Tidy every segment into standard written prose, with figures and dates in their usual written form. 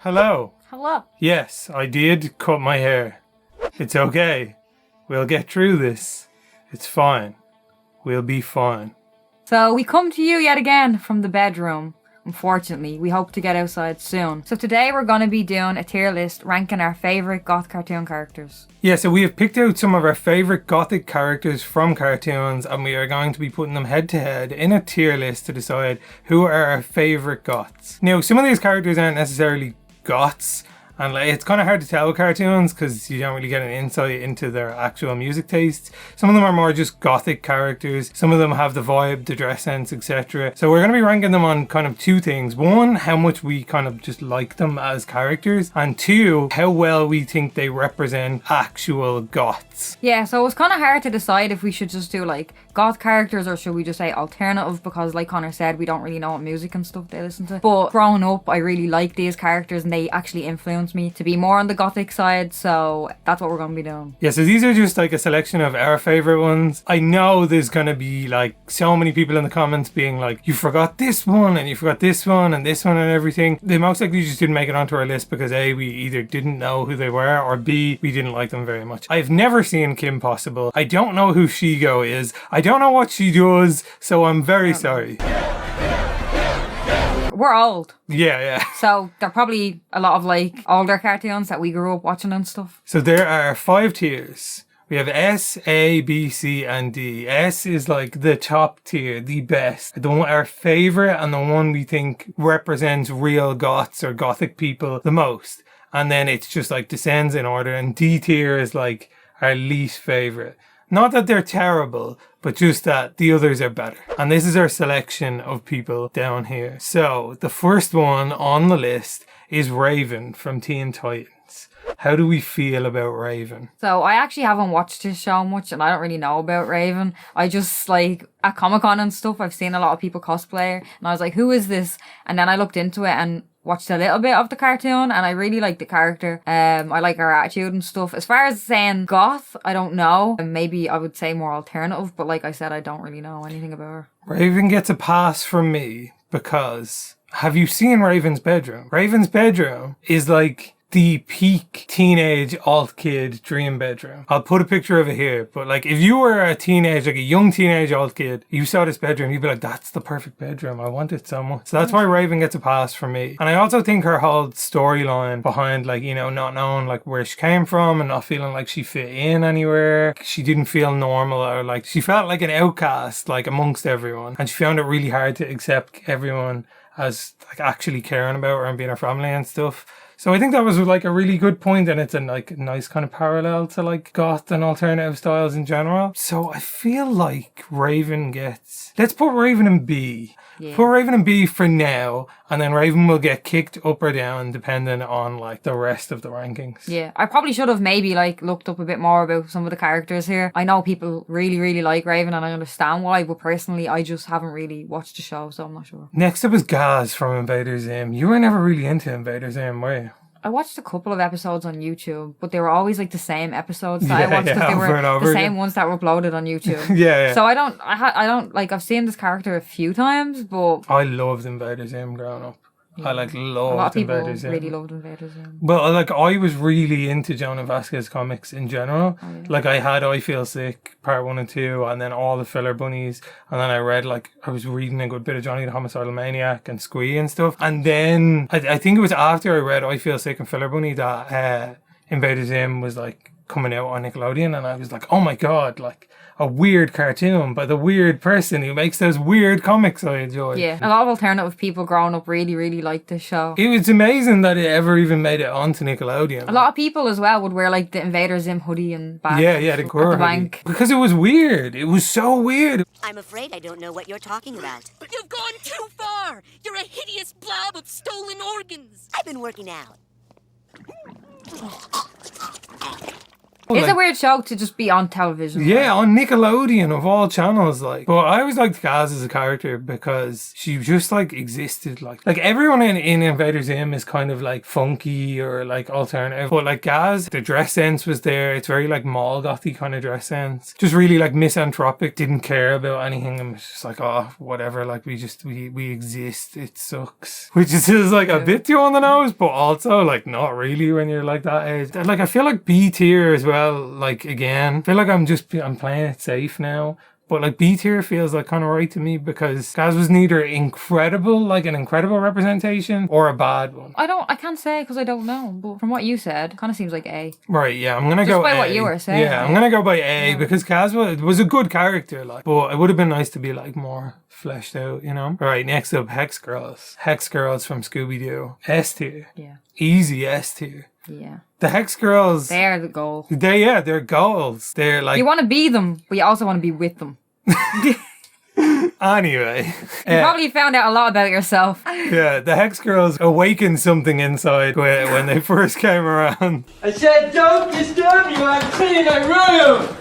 Hello. Hello. Yes, I did cut my hair. It's okay. We'll get through this. It's fine. We'll be fine. So we come to you yet again from the bedroom. Unfortunately, we hope to get outside soon. So today we're going to be doing a tier list ranking our favourite goth cartoon characters. Yeah, so we have picked out some of our favourite gothic characters from cartoons and we are going to be putting them head to head in a tier list to decide who are our favourite goths. Now, some of these characters aren't necessarily goths, and like, it's kind of hard to tell with cartoons because you don't really get an insight into their actual music tastes. Some of them are more just gothic characters. Some of them have the vibe, the dress sense, etc. So we're going to be ranking them on kind of two things. One, how much we kind of just like them as characters. And two, how well we think they represent actual goths. Yeah, so it was kind of hard to decide if we should just do like goth characters or should we just say alternative, because like Conor said, we don't really know what music and stuff they listen to. But growing up, I really liked these characters and they actually influenced me to be more on the gothic side, so that's what we're going to be doing. Yeah, so these are just like a selection of our favourite ones. I know there's going to be like so many people in the comments being like, you forgot this one and you forgot this one and this one and everything. They most likely just didn't make it onto our list because A, we either didn't know who they were, or B, we didn't like them very much. I've never seen Kim Possible. I don't know who Shigo is. I don't know what she does, so I'm very sorry. We're old. Yeah. So they're probably a lot of like older cartoons that we grew up watching and stuff. So there are 5 tiers. We have S, A, B, C, and D. S is like the top tier, the best. The one, our favourite and the one we think represents real goths or gothic people the most. And then it's just like descends in order. And D tier is like our least favourite. Not that they're terrible, but just that the others are better. And this is our selection of people down here. So the first one on the list is Raven from Teen Titans. How do we feel about Raven? So I actually haven't watched his show much and I don't really know about Raven. I just like at Comic-Con and stuff, I've seen a lot of people cosplay and I was like, who is this? And then I looked into it and watched a little bit of the cartoon and I really like the character. I like her attitude and stuff. As far as saying goth, I don't know. Maybe I would say more alternative, but like I said, I don't really know anything about her. Raven gets a pass from me because have you seen Raven's bedroom? Raven's bedroom is like the peak teenage alt kid dream bedroom. I'll put a picture of it here, but like if you were a teenage, like a young teenage alt kid, you saw this bedroom, you'd be like, that's the perfect bedroom. I want it so much. So that's why Raven gets a pass from me. And I also think her whole storyline behind like, you know, not knowing like where she came from and not feeling like she fit in anywhere. She didn't feel normal, or like she felt like an outcast like amongst everyone. And she found it really hard to accept everyone as like actually caring about her and being her family and stuff. So I think that was like a really good point, and it's a like nice kind of parallel to like goth and alternative styles in general. So I feel like Raven gets, let's put Raven in B. Yeah. Put Raven in B for now, and then Raven will get kicked up or down depending on like the rest of the rankings. Yeah, I probably should have maybe like looked up a bit more about some of the characters here. I know people really like Raven and I understand why, but personally I just haven't really watched the show, so I'm not sure. Next up is Gaz from Invader Zim. You were never really into Invader Zim, were you? I watched a couple of episodes on YouTube, but they were always like the same episodes that I watched because they were the same ones that were uploaded on YouTube. Yeah. So I don't like, I've seen this character a few times, but I loved Invader Zim growing up. Yeah. I like loved a lot of people Invader Zim. really loved Invader Zim. Well, like I was really into Jonah Vasquez comics in general. Oh, yeah. Like I had I Feel Sick part 1 and 2, and then all the filler bunnies, and then I read like I was reading a good bit of Johnny the Homicidal Maniac and Squee and stuff. And then I think it was after I read I Feel Sick and Filler Bunny that Invader Zim was like coming out on Nickelodeon, and I was like, oh my god, like a weird cartoon by the weird person who makes those weird comics I enjoy. Yeah, a lot of alternative people growing up really liked this show. It was amazing that it ever even made it onto Nickelodeon. A lot of people as well would wear like the Invader Zim hoodie and bag. Yeah, the bank. Because it was weird. It was so weird. I'm afraid I don't know what you're talking about. But you've gone too far. You're a hideous blob of stolen organs. I've been working out. It's a weird show to just be on television. Yeah, on Nickelodeon of all channels, like. But I always liked Gaz as a character because she just like existed, like everyone in Invader Zim is kind of like funky or like alternative, but like Gaz, the dress sense was there. It's very like mall gothy kind of dress sense, just really like misanthropic, didn't care about anything, and was just like, oh, whatever, like we exist, it sucks, which is like a bit too on the nose, but also like not really when you're like that age. Like I feel like B tier as well, like again, I feel like I'm playing it safe now. But like B tier feels like kind of right to me because Gaz was neither incredible, like an incredible representation, or a bad one. I can't say because I don't know, but from what you said, kind of seems like A. Right, yeah, I'm gonna go by A. what you were saying. Yeah, I'm gonna go by A because Gaz was a good character, like, but it would have been nice to be like more fleshed out, you know? Right, next up, Hex Girls. Hex Girls from Scooby-Doo. S tier. Yeah. Easy S tier. Yeah. The Hex Girls. They're the goal. They're goals. They're like... You want to be them, but you also want to be with them. Anyway. You probably found out a lot about yourself. Yeah, the Hex Girls awakened something inside when they first came around. I said don't disturb you, I'm cleaning a room!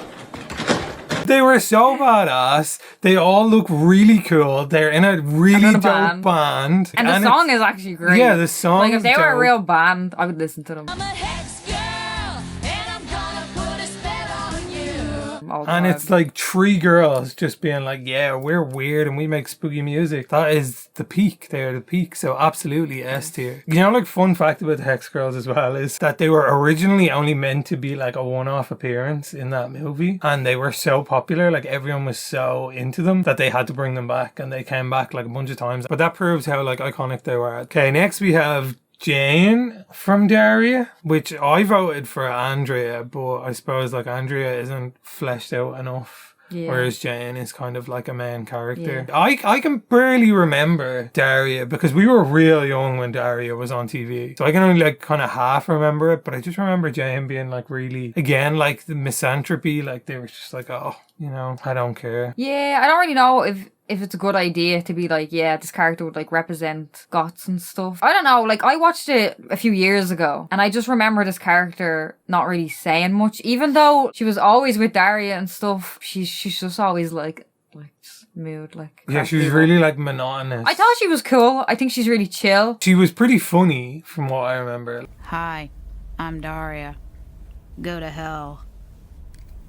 They were so badass. They all look really cool. They're in a really dope band. And the song is actually great. Yeah, the song Like, if they were a dope. real band, I would listen to them. I'm a hex girl, and I'm gonna put a spell on you. All the And time. it's like 3 girls just being like, yeah, we're weird and we make spooky music. That is the peak. They're the peak. So absolutely S tier. You know, like fun fact about the Hex Girls as well is that they were originally only meant to be like a one-off appearance in that movie. And they were so popular, like everyone was so into them that they had to bring them back. And they came back like a bunch of times. But that proves how like iconic they were. Okay, next we have Jane from Daria, which I voted for Andrea, but I suppose like Andrea isn't fleshed out enough. Yeah. Whereas Jane is kind of like a main character. Yeah. I can barely remember Daria because we were real young when Daria was on TV. So I can only like kind of half remember it, but I just remember Jane being like really, again, like the misanthropy, like they were just like, oh, you know, I don't care. Yeah, I don't really know if it's a good idea to be like, yeah, this character would like represent goths and stuff. I don't know, like I watched it a few years ago and I just remember this character not really saying much, even though she was always with Daria and stuff. She's just always like mood, like. Yeah, she was really like monotonous. I thought she was cool. I think she's really chill. She was pretty funny from what I remember. Hi, I'm Daria. Go to hell.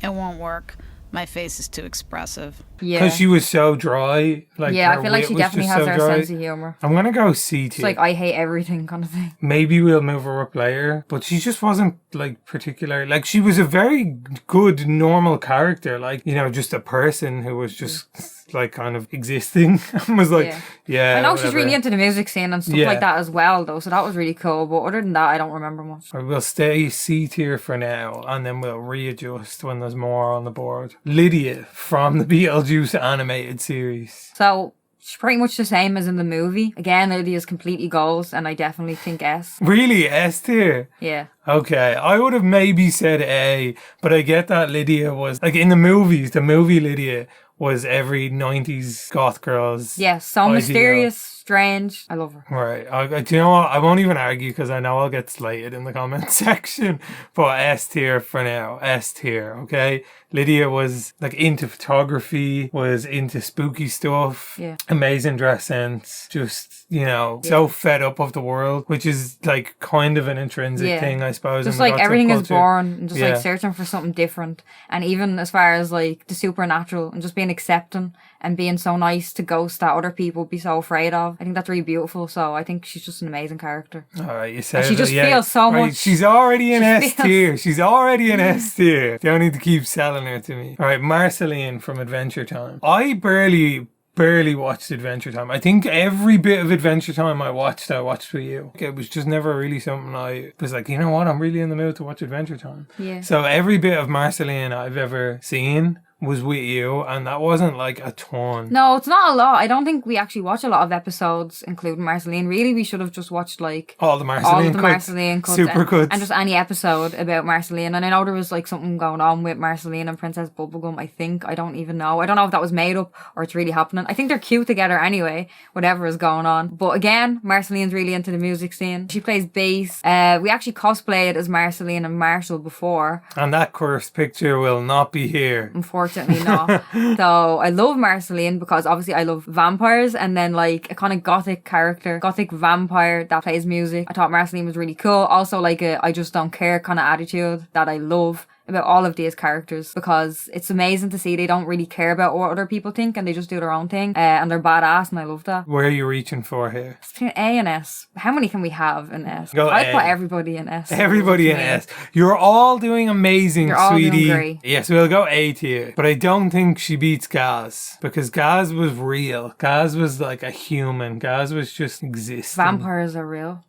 It won't work. My face is too expressive. Yeah. Because she was so dry. Like, yeah, I feel like she definitely has her sense of humor. I'm going to go C tier. It's like, I hate everything kind of thing. Maybe we'll move her up later. But she just wasn't, like, particular. Like, she was a very good, normal character. Like, you know, just a person who was just, like, kind of existing. And was like, yeah. I know whatever. she's really into the music scene and stuff like that as well, though. So that was really cool. But other than that, I don't remember much. We'll stay C tier for now. And then we'll readjust when there's more on the board. Lydia from the Beetlejuice animated series. So she's pretty much the same as in the movie. Again, Lydia's completely goals, and I definitely think S. Really? S tier? Yeah. Okay, I would have maybe said A, but I get that Lydia was, like in the movies, the movie Lydia was every 90s goth girl's Yeah, so ideal. mysterious, strange. I love her. Right. Do you know what? I won't even argue because I know I'll get slated in the comment section. But S tier for now. S tier, okay? Lydia was like into photography, was into spooky stuff. Yeah. Amazing dress sense. Just, you know, so fed up of the world, which is like kind of an intrinsic thing, I suppose. Just like everything is boring and just like searching for something different. And even as far as like the supernatural and just being accepting and being so nice to ghosts that other people would be so afraid of. I think that's really beautiful. So I think she's just an amazing character. All right, you said she just feels so much. She's already in S tier. She's already in S tier. Don't need to keep selling her to me. All right, Marceline from Adventure Time. I barely watched Adventure Time. I think every bit of Adventure Time I watched with you. It was just never really something I was like, you know what, I'm really in the mood to watch Adventure Time. Yeah. So every bit of Marceline I've ever seen was with you, and that wasn't like a ton. No, it's not a lot. I don't think we actually watch a lot of episodes, including Marceline. Really, we should have just watched like All the Marceline cuts. Marceline cuts, Super cuts. and just any episode about Marceline. And I know there was like something going on with Marceline and Princess Bubblegum. I think, I don't even know. I don't know if that was made up or it's really happening. I think they're cute together anyway, whatever is going on. But again, Marceline's really into the music scene. She plays bass. We actually cosplayed as Marceline and Marshall before. And that cursed picture will not be here. Unfortunately not. So I love Marceline because obviously I love vampires, and then like a kind of gothic character, gothic vampire that plays music. I thought Marceline was really cool. Also like a I just don't care kind of attitude that I love about all of these characters, because it's amazing to see they don't really care about what other people think and they just do their own thing, and they're badass, and I love that. Where are you reaching for here? It's between A and S. How many can we have in S? Go I'd A. put everybody in S. Everybody in S. You're all doing amazing, You're all doing sweetie. great. Yes, we'll go A tier. But I don't think she beats Gaz, because Gaz was real. Gaz was like a human. Gaz was just existing. Vampires are real.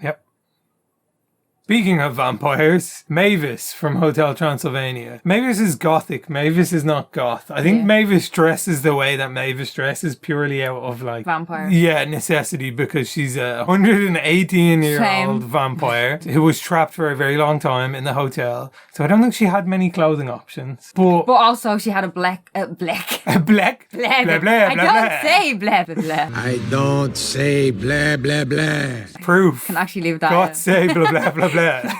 Yep. Speaking of vampires, Mavis from Hotel Transylvania. Mavis is gothic. Mavis is not goth. I think Mavis dresses the way that Mavis dresses purely out of like... Vampire. Yeah, necessity, because she's a 118-year-old Same. vampire who was trapped for a very long time in the hotel. So I don't think she had many clothing options. But also she had a black... black. Blah, Blah, blah, blah, I blah, don't blah. say blah, blah, blah. I don't say blah, blah, blah. Proof. Can actually leave that God in. say blah, blah, blah, blah.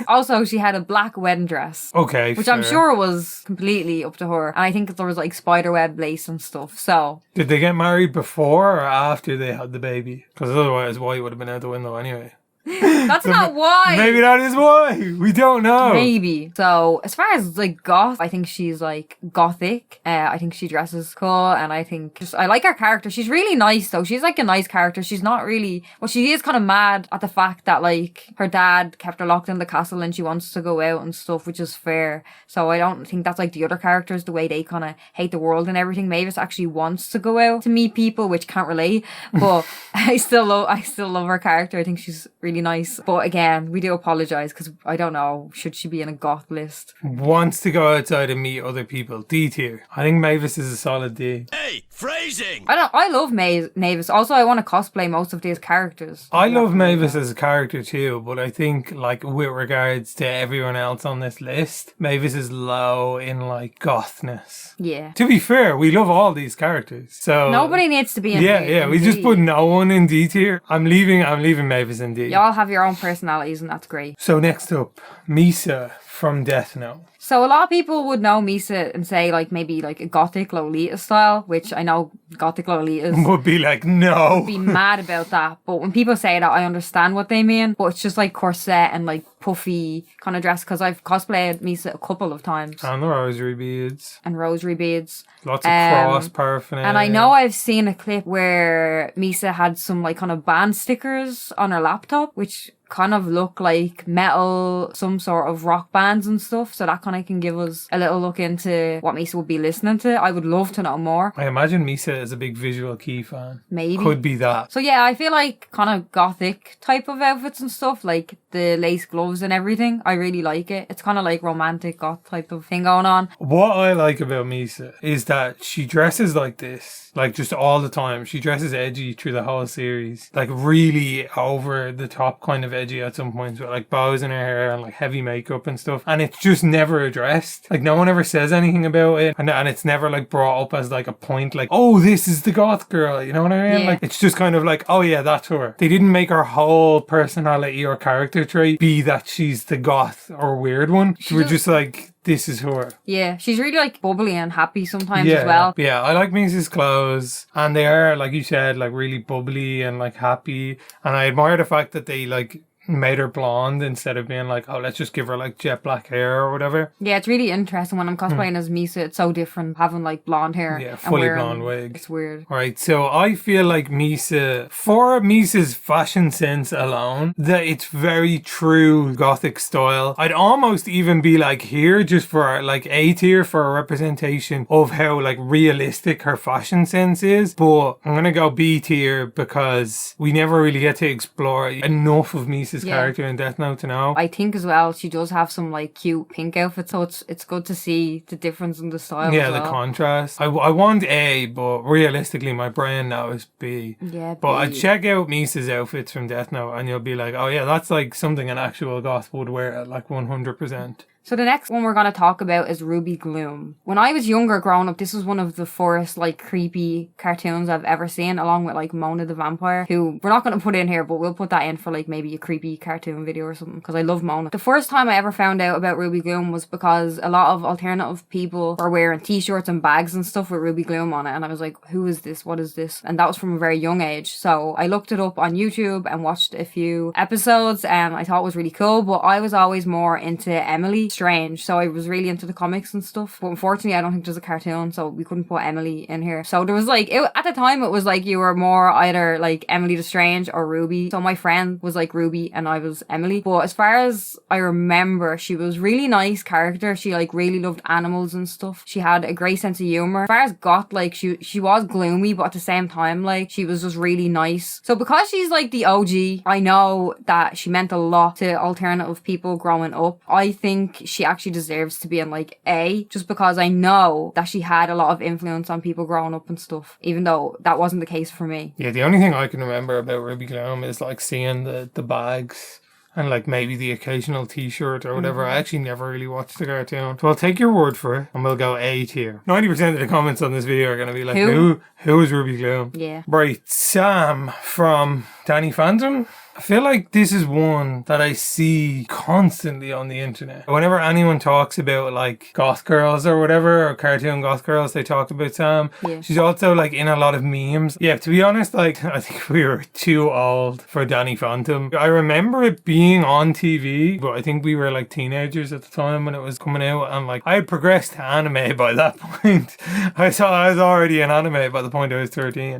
Also, she had a black wedding dress. Okay, Which I'm fair. sure was completely up to her. And I think there was like spiderweb lace and stuff. So, Did they get married before or after they had the baby? Because otherwise, why would have been out the window anyway? that's not why. Maybe that is why. We don't know. Maybe. So, as far as like goth, I think she's like gothic. I think she dresses cool, and I think I like her character. She's really nice though. She's like a nice character. She's not really, well, she is kind of mad at the fact that like her dad kept her locked in the castle and she wants to go out and stuff, which is fair. So I don't think that's like the other characters, the way they kind of hate the world and everything. Mavis actually wants to go out to meet people, which can't relate. But I still love her character. I think she's really nice. But again, we do apologize because I don't know, should she be in a goth list? Wants to go outside and meet other people. D tier. I think Mavis is a solid D. Hey, phrasing! I love Mavis. Also, I want to cosplay most of these characters. I love Mavis as a character too, but I think like with regards to everyone else on this list, Mavis is low in like gothness. Yeah. To be fair, we love all these characters. So Nobody needs to be in Yeah, we just put no one in D tier. I'm leaving Mavis in D. Y'all have your own personalities and that's great. So next up, Misa from Death Note. So a lot of people would know Misa and say like maybe like a gothic Lolita style, which I know gothic Lolitas Would be like, no. be mad about that. But when people say that, I understand what they mean. But it's just like corset and like puffy kind of dress, because I've cosplayed Misa a couple of times. And the rosary beads. And rosary beads. Lots of cross paraphernalia. And I know I've seen a clip where Misa had some like kind of band stickers on her laptop, which kind of look like metal, some sort of rock bands and stuff. So that kind of can give us a little look into what Misa would be listening to. I would love to know more. I imagine Misa is a big Visual Kei fan. Maybe. Could be that. So yeah, I feel like kind of gothic type of outfits and stuff, like the lace gloves and everything. I really like it. It's kind of like romantic goth type of thing going on. What I like about Misa is that she dresses like this, like just all the time. She dresses edgy through the whole series, like really over the top kind of edgy at some points, with like bows in her hair and like heavy makeup and stuff. And it's just never addressed. Like no one ever says anything about it, and it's never like brought up as like a point, like, oh, this is the goth girl. You know what I mean? Yeah. Like it's just kind of like, oh yeah, that's her. They didn't make her whole personality or character trait be that she's the goth or weird one. We're just like, this is her. Yeah, she's really like bubbly and happy sometimes as well. Yeah, I like Misa's clothes, and they are, like you said, like really bubbly and like happy. And I admire the fact that they like made her blonde instead of being like, oh, let's just give her like jet black hair or whatever. Yeah, it's really interesting when I'm cosplaying as Misa. It's so different having like blonde hair. Yeah, and fully wearing- blonde wig. It's weird. Right, so I feel like Misa, for Misa's fashion sense alone, that it's very true gothic style. I'd almost even be like here just for like A tier for a representation of how like realistic her fashion sense is. But I'm gonna go B tier because we never really get to explore enough of Misa's Misa's character in Death Note to know. I think as well she does have some like cute pink outfits, so it's good to see the difference in the style. Yeah, as well. the contrast. I want A, but realistically my brain now is B. Yeah, But B. I'd check out Misa's outfits from Death Note and you'll be like, oh yeah, that's like something an actual goth would wear at like 100%. So the next one we're going to talk about is Ruby Gloom. When I was younger growing up, this was one of the first like creepy cartoons I've ever seen, along with like Mona the Vampire, who we're not going to put in here, but we'll put that in for like maybe a creepy cartoon video or something, because I love Mona. The first time I ever found out about Ruby Gloom was because a lot of alternative people were wearing t-shirts and bags and stuff with Ruby Gloom on it, and I was like, who is this? What is this? And that was from a very young age. So I looked it up on YouTube and watched a few episodes, and I thought it was really cool, but I was always more into Emily Strange, so I was really into the comics and stuff, but unfortunately I don't think there's a cartoon, so we couldn't put Emily in here. So there was like, at the time it was like you were more either like Emily the Strange or Ruby, so my friend was like Ruby and I was Emily. But as far as I remember, she was really nice character. She like really loved animals and stuff. She had a great sense of humor. As far as Goth, like she was gloomy, but at the same time like she was just really nice. So because she's like the OG, I know that she meant a lot to alternative people growing up. I think she actually deserves to be in like A, just because I know that she had a lot of influence on people growing up and stuff, even though that wasn't the case for me. Yeah, the only thing I can remember about Ruby Gloom is like seeing the bags and like maybe the occasional t-shirt or whatever. I actually never really watched the cartoon. So I'll take your word for it and we'll go A tier. 90% of the comments on this video are going to be like, who is Ruby Gloom? Yeah. Right, Sam from Danny Phantom. I feel like this is one that I see constantly on the internet. Whenever anyone talks about like Goth Girls or whatever, or cartoon Goth Girls, they talk about Sam. Yeah. She's also like in a lot of memes. Yeah, to be honest, like I think we were too old for Danny Phantom. I remember it being on TV, but I think we were like teenagers at the time when it was coming out, and like I had progressed to anime by that point. I was already in anime by the point I was 13.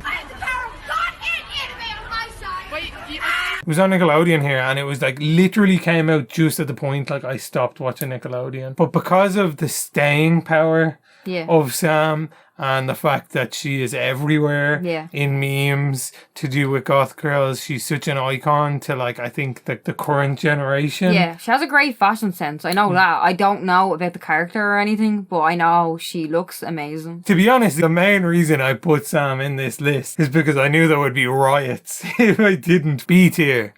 It was on Nickelodeon here, and it was like literally came out just at the point like I stopped watching Nickelodeon. But because of the staying power of Sam and the fact that she is everywhere in memes to do with Goth Girls, she's such an icon to like I think the current generation. Yeah, she has a great fashion sense. I know that. I don't know about the character or anything, but I know she looks amazing. To be honest, the main reason I put Sam in this list is because I knew there would be riots if I didn't. B tier.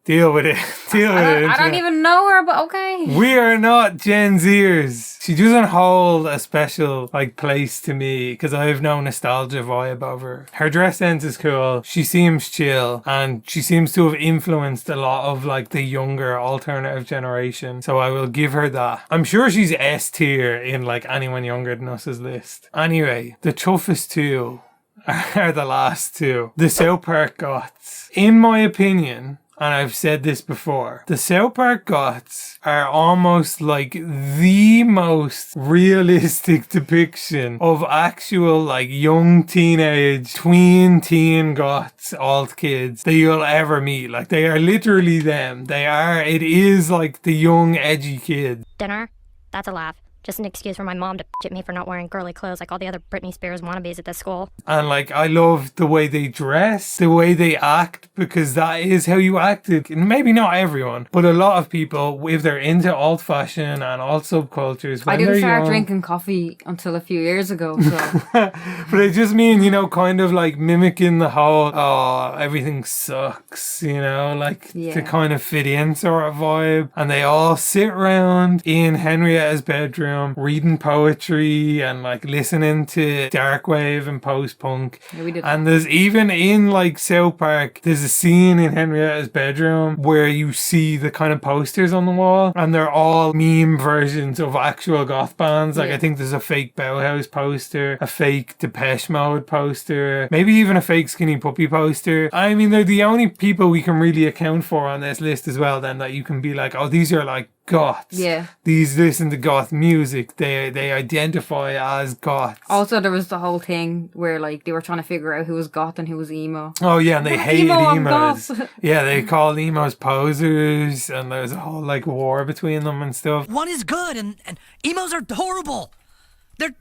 Deal with it. I don't even know her, but okay. We are not Gen Zers. She doesn't hold a special like place to me because I have no nostalgia vibe of her. Her dress sense is cool. She seems chill, and she seems to have influenced a lot of like the younger alternative generation. So I will give her that. I'm sure she's S tier in like anyone younger than us's list. Anyway, the toughest two are the last two. The South Park Goths. In my opinion, and I've said this before, the South Park Goths are almost like the most realistic depiction of actual like young teenage, teen Goths, alt kids that you'll ever meet. Like they are literally them. It is like the young edgy kids. Dinner? That's a laugh. Just an excuse for my mom to at me for not wearing girly clothes like all the other Britney Spears wannabes at this school. And like, I love the way they dress, the way they act, because that is how you acted. Maybe not everyone, but a lot of people, if they're into alt fashion and alt subcultures, when I didn't they're start young, drinking coffee until a few years ago, so. But I just mean, kind of like mimicking the whole, oh, everything sucks, to kind of fit in sort of vibe. And they all sit around in Henrietta's bedroom reading poetry and like listening to darkwave and post-punk. Yeah, we did. And there's even in like South Park, there's a scene in Henrietta's bedroom where you see the kind of posters on the wall, and they're all meme versions of actual goth bands. Like I think there's a fake Bauhaus poster, a fake Depeche Mode poster, maybe even a fake Skinny Puppy poster. I mean, they're the only people we can really account for on this list as well, then, that you can be like, oh, these are like goths. Yeah. These listen to goth music. They identify as goths. Also, there was the whole thing where like they were trying to figure out who was goth and who was emo. Oh yeah, and they hated I'm emos. goth. Yeah, they called emos posers, and there's a whole like war between them and stuff. One is good, and emos are horrible. They're,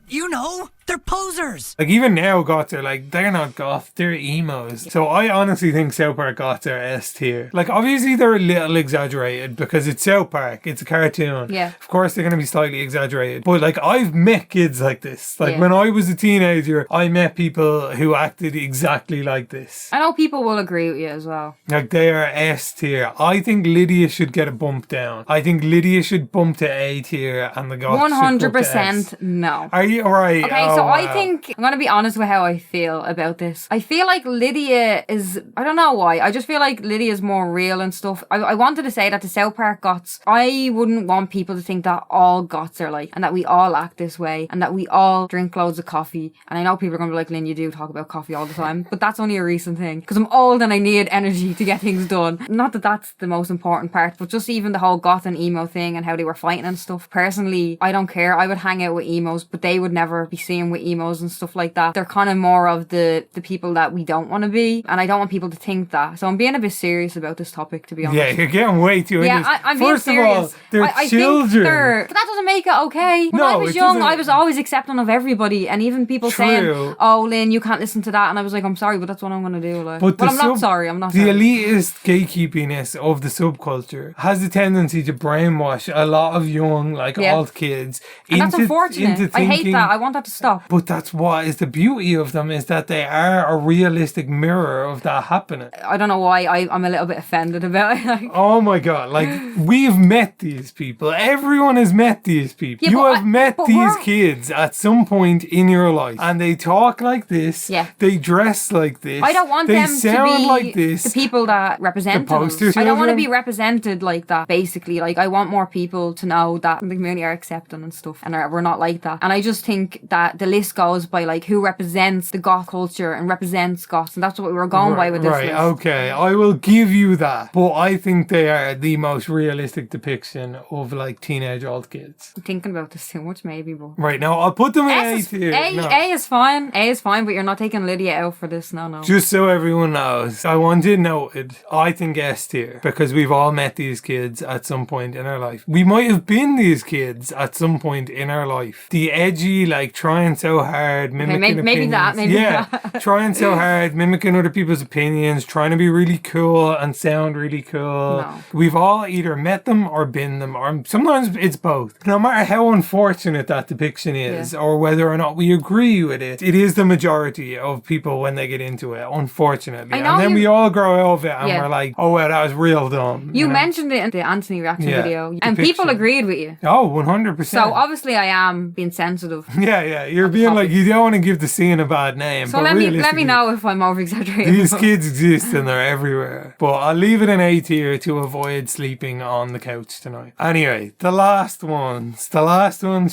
They're posers. Like, even now, goths are like, they're not goth, they're emos. So I honestly think South Park goths are S tier. Like, obviously they're a little exaggerated because it's South Park, it's a cartoon. Yeah. Of course they're going to be slightly exaggerated. But, like, I've met kids like this. Like, when I was a teenager, I met people who acted exactly like this. I know people will agree with you as well. Like, they are S tier. I think Lydia should get a bump down. I think Lydia should bump to A tier and the goths should bump to S. 100% no. Are you alright? Okay, so I think I'm gonna be honest with how I feel about this. I feel like Lydia is, I don't know why, I just feel like Lydia is more real and stuff. I wanted to say that the South Park goths, I wouldn't want people to think that all goths are like, and that we all act this way, and that we all drink loads of coffee. And I know people are gonna be like, Lynn, you do talk about coffee all the time, but that's only a recent thing because I'm old and I need energy to get things done. Not that that's the most important part, but just even the whole goth and emo thing and how they were fighting and stuff. Personally, I don't care. I would hang out with emos, but they would never be seen with emos and stuff like that. They're kind of more of the people that we don't want to be, and I don't want people to think that. So I'm being a bit serious about this topic, to be honest. Yeah, you're getting way too into this. I'm being serious. First of all, they're I children. think but that doesn't make it okay. When I was young, I was always accepting of everybody, and even people saying, "Oh, Lynn, you can't listen to that," and I was like, "I'm sorry, but that's what I'm going to do." Like, but I'm not sorry. I'm not. The sorry. elitist gatekeepiness of the subculture has a tendency to brainwash a lot of young, like alt kids. And that's unfortunate. I hate that. I want that to stop. But that's what is the beauty of them, is that they are a realistic mirror of that happening. I don't know why I'm a little bit offended about it. Like, oh my god, like, we've met these people. Everyone has met these people. Yeah, you have met these kids at some point in your life, and they talk like this. Yeah. They dress like this. I don't want they them sound to be like this. the people that represent The us. poster I don't want to children. be represented like that, basically. Like, I want more people to know that the community are accepting and stuff, and we're not like that. And I just think that the list goes by, like, who represents the goth culture and represents goths, and that's what we were going by with this list. Okay, I will give you that. But I think they are the most realistic depiction of, like, teenage alt kids. I'm thinking about this too much, maybe, but... Right, now I'll put them in A tier. A is fine. A is fine, but you're not taking Lydia out for this. No. Just so everyone knows, I want it noted, I think S tier, because we've all met these kids at some point in our life. We might have been these kids at some point in our life. The edgy, like, trying so hard, mimicking opinions. Trying so hard, mimicking other people's opinions, trying to be really cool and sound really cool. No. We've all either met them or been them, or sometimes it's both. No matter how unfortunate that depiction is, or whether or not we agree with it, it is the majority of people when they get into it, unfortunately. And then we all grow out of it and we're like, oh well, that was real dumb. You mentioned it in the Anthony reaction video, and people agreed with you. Oh, 100%. So obviously I am being sensitive. Yeah, you're being like, you don't want to give the scene a bad name. So let me know if I'm over exaggerating. These kids exist and they're everywhere. But I'll leave it in A tier to avoid sleeping on the couch tonight. Anyway, the last ones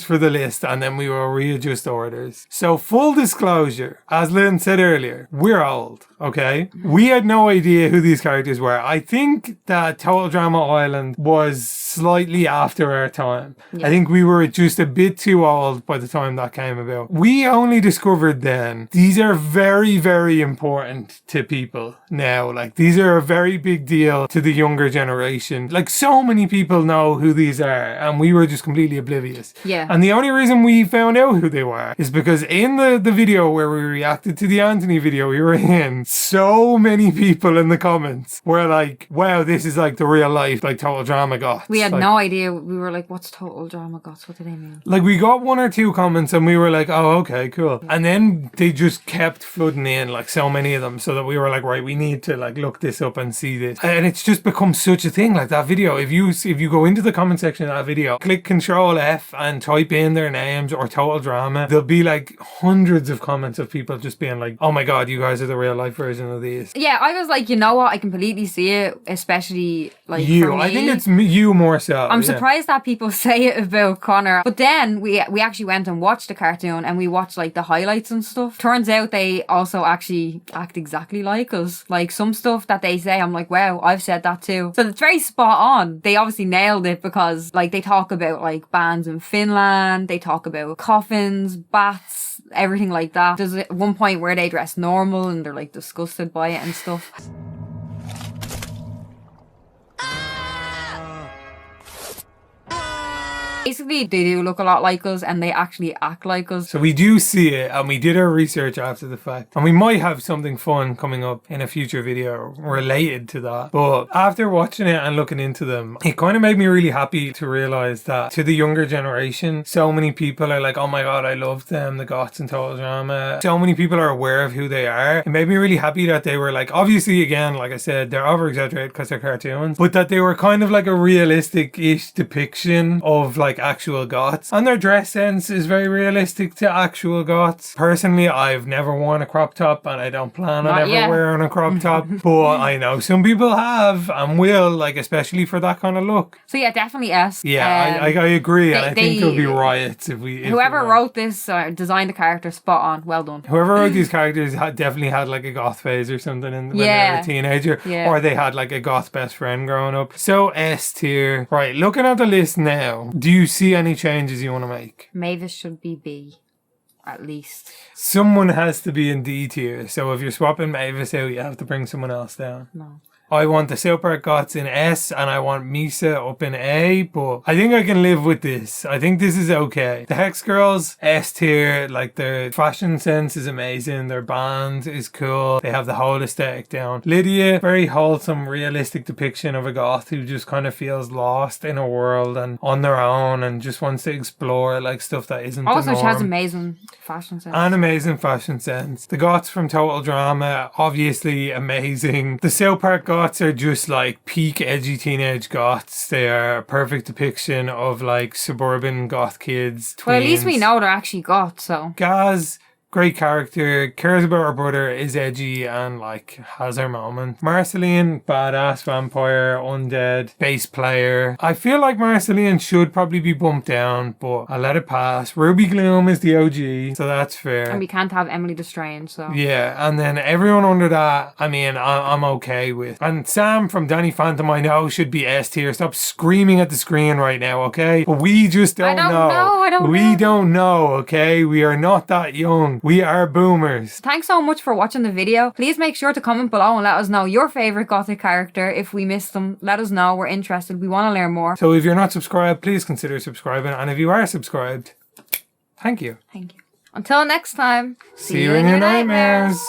for the list, and then we will readjust orders. So, full disclosure, as Lynn said earlier, we're old, okay? We had no idea who these characters were. I think that Total Drama Island was slightly after our time. I think we were just a bit too old by the time that came about. We only discovered then these are very, very important to people now. Like, these are a very big deal to the younger generation. Like, so many people know who these are, and we were just completely oblivious. Yeah. And the only reason we found out who they were is because in the video where we reacted to the Anthony video we were in, so many people in the comments were like, wow, this is like the real life, like, Total Drama Goths. We had no idea. We were like, what's Total Drama Goths? What do they mean? Like, we got one or two comments and we were like, oh, okay, cool. And then they just kept flooding in, like, so many of them, so that we were like, right, we need to, like, look this up and see this. And it's just become such a thing, like, that video. If you go into the comment section of that video, click Control F and type in their names or Total Drama, there'll be like hundreds of comments of people just being like, oh my god, you guys are the real life version of these. Yeah, I was like, you know what, I completely see it, especially like you. for me. I think it's you more so. I'm surprised that people say it about Conor. But then we actually went and watched the cartoon and we watched like the highlights and stuff. Turns out they also actually act exactly like us. Like, some stuff that they say, I'm like, wow, I've said that too. So it's very spot on. They obviously nailed it because, like, they talk about like bands in Finland, they talk about coffins, bats, everything like that. There's one point where they dress normal and they're like disgusted by it and stuff. Basically, they do look a lot like us and they actually act like us. So we do see it, and we did our research after the fact. And we might have something fun coming up in a future video related to that. But after watching it and looking into them, it kind of made me really happy to realize that to the younger generation, so many people are like, oh my god, I love them, the Goths and Total Drama. So many people are aware of who they are. It made me really happy that they were like, obviously, again, like I said, they're over-exaggerated because they're cartoons, but that they were kind of like a realistic-ish depiction of like actual Goths. And their dress sense is very realistic to actual Goths. Personally, I've never worn a crop top and I don't plan on ever wearing a crop top, but I know some people have and will, like, especially for that kind of look. So yeah, definitely S. Yeah, I agree, and I think there'll be riots if we... Whoever wrote this or designed the character, spot on. Well done. Whoever wrote these characters definitely had like a goth phase or something when they were a teenager, or they had like a goth best friend growing up. So S tier. Right, looking at the list now, do you see any changes you want to make? Mavis should be B. At least. Someone has to be in D tier, so if you're swapping Mavis out, you have to bring someone else down. No. I want the South Park Goths in S and I want Misa up in A, but I think I can live with this. I think this is okay. The Hex Girls, S tier, like their fashion sense is amazing. Their band is cool. They have the whole aesthetic down. Lydia, very wholesome, realistic depiction of a goth who just kind of feels lost in a world and on their own and just wants to explore like stuff that isn't the Also, norm. she has amazing fashion sense. An amazing fashion sense. The Goths from Total Drama, obviously amazing. The South Park Goths are just like peak edgy teenage goths. They are a perfect depiction of like suburban goth kids. Tweens. Well, at least we know they're actually goth, so. Gaz, great character, cares about her brother, is edgy and like has her moment. Marceline, badass vampire, undead, bass player. I feel like Marceline should probably be bumped down, but I'll let it pass. Ruby Gloom is the OG, so that's fair. And we can't have Emily the Strange, so. Yeah, and then everyone under that, I mean, I'm okay with. And Sam from Danny Phantom, I know, should be S tier. Stop screaming at the screen right now, okay? But we just don't know. I don't know. We don't know, okay? We are not that young. We are boomers. Thanks so much for watching the video. Please make sure to comment below and let us know your favourite gothic character. If we missed them, let us know. We're interested. We want to learn more. So if you're not subscribed, please consider subscribing. And if you are subscribed, thank you. Thank you. Until next time, See you in your nightmares.